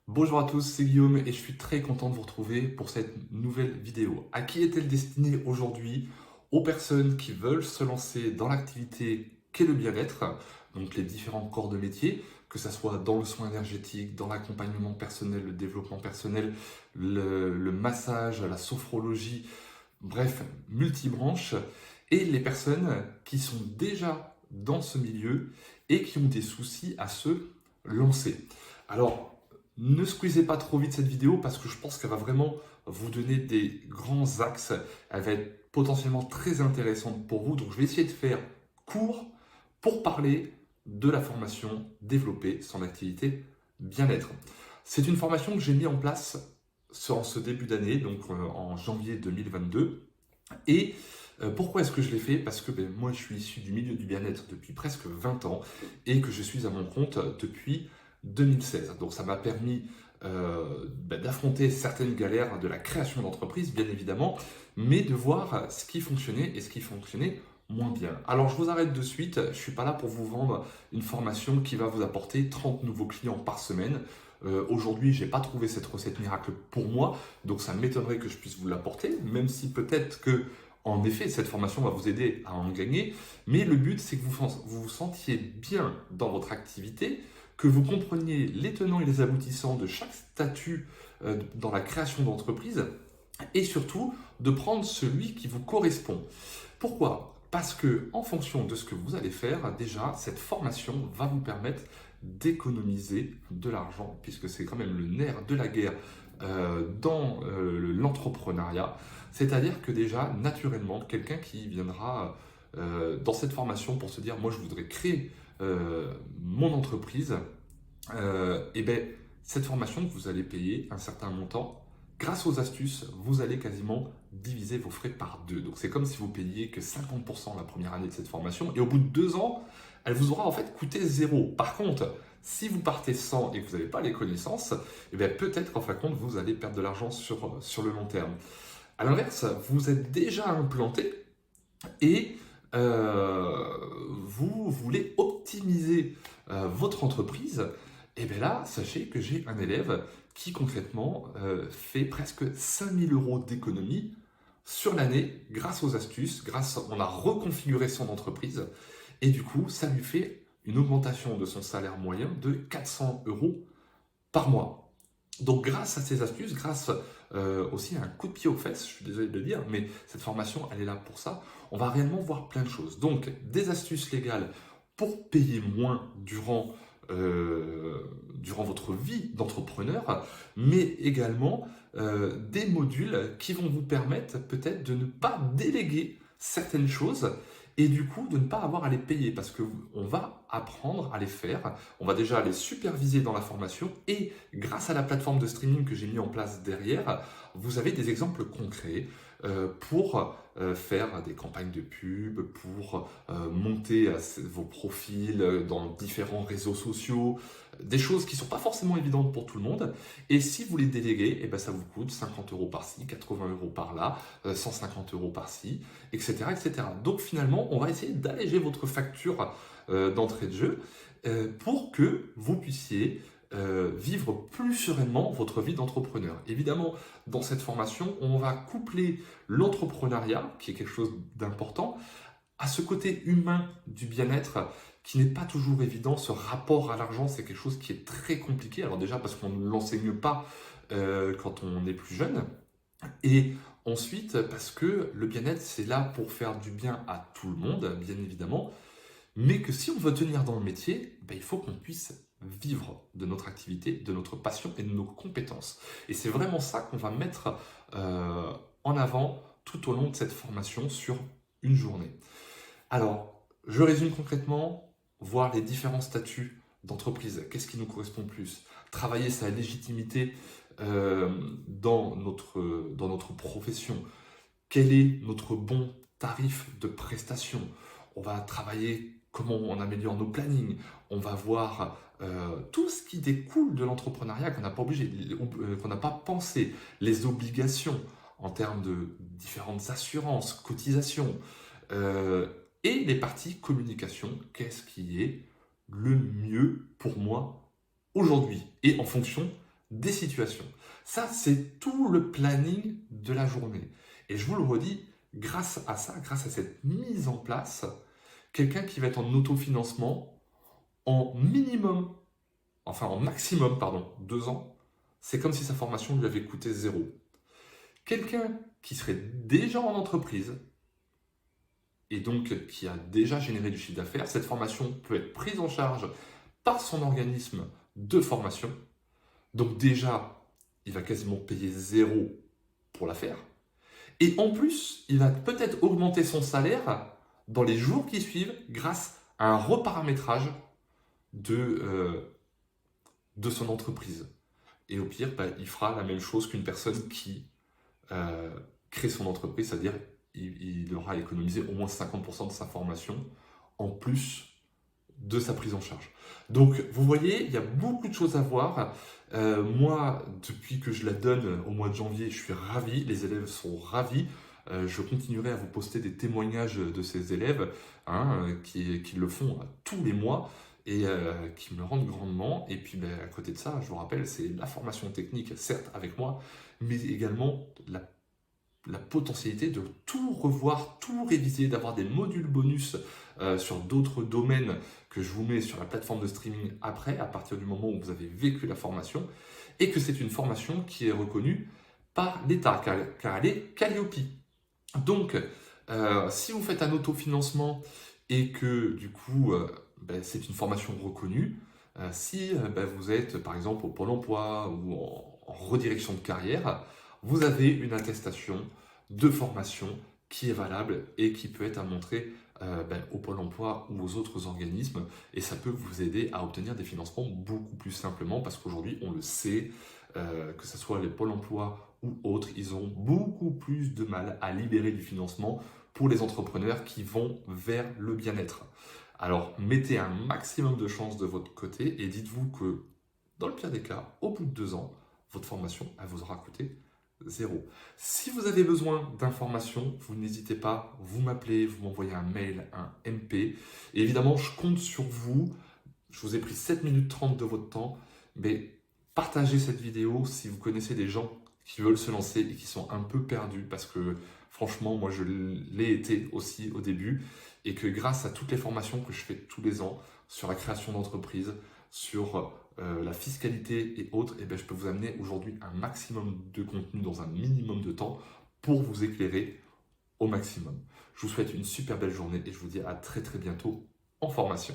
Bonjour à tous, c'est Guillaume et je suis très content de vous retrouver pour cette nouvelle vidéo. À qui est-elle destinée aujourd'hui? Aux personnes qui veulent se lancer dans l'activité qu'est le bien-être, donc les différents corps de métier, que ce soit dans le soin énergétique, dans l'accompagnement personnel, le développement personnel, le massage, la sophrologie, bref, multibranches, et les personnes qui sont déjà dans ce milieu et qui ont des soucis à se lancer. Alors, ne squeezez pas trop vite cette vidéo parce que je pense qu'elle va vraiment vous donner des grands axes. Elle va être potentiellement très intéressante pour vous. Donc, je vais essayer de faire court pour parler de la formation Développer son activité bien-être. C'est une formation que j'ai mis en place en ce début d'année, donc en janvier 2022. Et pourquoi est-ce que je l'ai fait? Parce que moi, je suis issu du milieu du bien-être depuis presque 20 ans et que je suis à mon compte depuis 2016. Donc ça m'a permis d'affronter certaines galères de la création d'entreprise, bien évidemment, mais de voir ce qui fonctionnait et ce qui fonctionnait moins bien. Alors je vous arrête de suite, je ne suis pas là pour vous vendre une formation qui va vous apporter 30 nouveaux clients par semaine. Aujourd'hui, je n'ai pas trouvé cette recette miracle pour moi, donc ça m'étonnerait que je puisse vous l'apporter, même si peut-être que, en effet, cette formation va vous aider à en gagner. Mais le but, c'est que vous vous sentiez bien dans votre activité, que vous compreniez les tenants et les aboutissants de chaque statut dans la création d'entreprise, et surtout de prendre celui qui vous correspond. Pourquoi? Parce que en fonction de ce que vous allez faire, déjà, cette formation va vous permettre d'économiser de l'argent, puisque c'est quand même le nerf de la guerre dans l'entrepreneuriat. C'est-à-dire que déjà, naturellement, quelqu'un qui viendra dans cette formation pour se dire, moi, je voudrais créer mon entreprise, et bien, cette formation, vous allez payer un certain montant. Grâce aux astuces, vous allez quasiment diviser vos frais par deux. Donc c'est comme si vous payiez que 50% la première année de cette formation et au bout de 2 ans, elle vous aura en fait coûté zéro. Par contre, si vous partez sans et que vous n'avez pas les connaissances, eh bien peut-être qu'en fin de compte, vous allez perdre de l'argent sur le long terme. À l'inverse, vous êtes déjà implanté et vous voulez optimiser votre entreprise, et bien là, sachez que j'ai un élève qui concrètement fait presque 5 000 € d'économie sur l'année grâce aux astuces, on a reconfiguré son entreprise et du coup, ça lui fait une augmentation de son salaire moyen de 400 € par mois. Donc grâce à ces astuces, grâce aussi à un coup de pied aux fesses, je suis désolé de le dire, mais cette formation, elle est là pour ça, on va réellement voir plein de choses. Donc des astuces légales pour payer moins durant votre vie d'entrepreneur, mais également des modules qui vont vous permettre peut-être de ne pas déléguer certaines choses et du coup de ne pas avoir à les payer parce qu'on va apprendre à les faire, on va déjà les superviser dans la formation et grâce à la plateforme de streaming que j'ai mis en place derrière, vous avez des exemples concrets pour faire des campagnes de pub, pour monter vos profils dans différents réseaux sociaux, des choses qui ne sont pas forcément évidentes pour tout le monde. Et si vous les déléguez, eh ben, ça vous coûte 50 € par-ci, 80 € par-là, 150 € par-ci, etc., etc. Donc finalement, on va essayer d'alléger votre facture d'entrée de jeu pour que vous puissiez vivre plus sereinement votre vie d'entrepreneur. Évidemment, dans cette formation, on va coupler l'entrepreneuriat, qui est quelque chose d'important, à ce côté humain du bien-être qui n'est pas toujours évident. Ce rapport à l'argent, c'est quelque chose qui est très compliqué. Alors déjà parce qu'on ne l'enseigne pas quand on est plus jeune. Et ensuite parce que le bien-être, c'est là pour faire du bien à tout le monde, bien évidemment. Mais que si on veut tenir dans le métier, ben, il faut qu'on puisse vivre de notre activité, de notre passion et de nos compétences. Et c'est vraiment ça qu'on va mettre en avant tout au long de cette formation sur une journée. Alors, je résume concrètement, voir les différents statuts d'entreprise, qu'est-ce qui nous correspond plus, travailler sa légitimité dans notre profession, quel est notre bon tarif de prestation. On va travailler comment on améliore nos plannings. On va voir tout ce qui découle de l'entrepreneuriat qu'on n'a pas pensé, les obligations en termes de différentes assurances, cotisations, euh, et les parties communication. Qu'est-ce qui est le mieux pour moi aujourd'hui et en fonction des situations. Ça, c'est tout le planning de la journée. Et je vous le redis, grâce à ça, grâce à cette mise en place, quelqu'un qui va être en autofinancement, en minimum, enfin en maximum, pardon, 2 ans, c'est comme si sa formation lui avait coûté 0. Quelqu'un qui serait déjà en entreprise, et donc qui a déjà généré du chiffre d'affaires, cette formation peut être prise en charge par son organisme de formation. Donc déjà, il va quasiment payer 0 pour la faire. Et en plus, il va peut-être augmenter son salaire dans les jours qui suivent grâce à un reparamétrage de son entreprise. Et au pire, bah, il fera la même chose qu'une personne qui euh, crée son entreprise, c'est-à-dire il aura économisé au moins 50% de sa formation en plus de sa prise en charge. Donc, vous voyez, il y a beaucoup de choses à voir. Moi, depuis que je la donne au mois de janvier, je suis ravi. Les élèves sont ravis. Je continuerai à vous poster des témoignages de ces élèves qui le font tous les mois et qui me rendent grandement. Et puis, à côté de ça, je vous rappelle, c'est la formation technique, certes, avec moi, mais également la potentialité de tout revoir, tout réviser, d'avoir des modules bonus sur d'autres domaines que je vous mets sur la plateforme de streaming après, à partir du moment où vous avez vécu la formation, et que c'est une formation qui est reconnue par l'État, car elle est Calliope. Donc, si vous faites un autofinancement et que du coup, c'est une formation reconnue, si vous êtes par exemple au Pôle emploi ou en redirection de carrière, vous avez une attestation de formation qui est valable et qui peut être à montrer au Pôle emploi ou aux autres organismes. Et ça peut vous aider à obtenir des financements beaucoup plus simplement parce qu'aujourd'hui, on le sait, que ce soit les Pôle emploi ou autres, ils ont beaucoup plus de mal à libérer du financement pour les entrepreneurs qui vont vers le bien-être. Alors, mettez un maximum de chances de votre côté et dites-vous que, dans le pire des cas, au bout de 2 ans, votre formation, elle vous aura coûté 0. Si vous avez besoin d'informations, vous n'hésitez pas, vous m'appelez, vous m'envoyez un mail, un MP. Et évidemment, je compte sur vous. Je vous ai pris 7 minutes 30 de votre temps, mais partagez cette vidéo si vous connaissez des gens qui veulent se lancer et qui sont un peu perdus parce que franchement, moi je l'ai été aussi au début et que grâce à toutes les formations que je fais tous les ans sur la création d'entreprise, sur la fiscalité et autres, je peux vous amener aujourd'hui un maximum de contenu dans un minimum de temps pour vous éclairer au maximum. Je vous souhaite une super belle journée et je vous dis à très très bientôt en formation.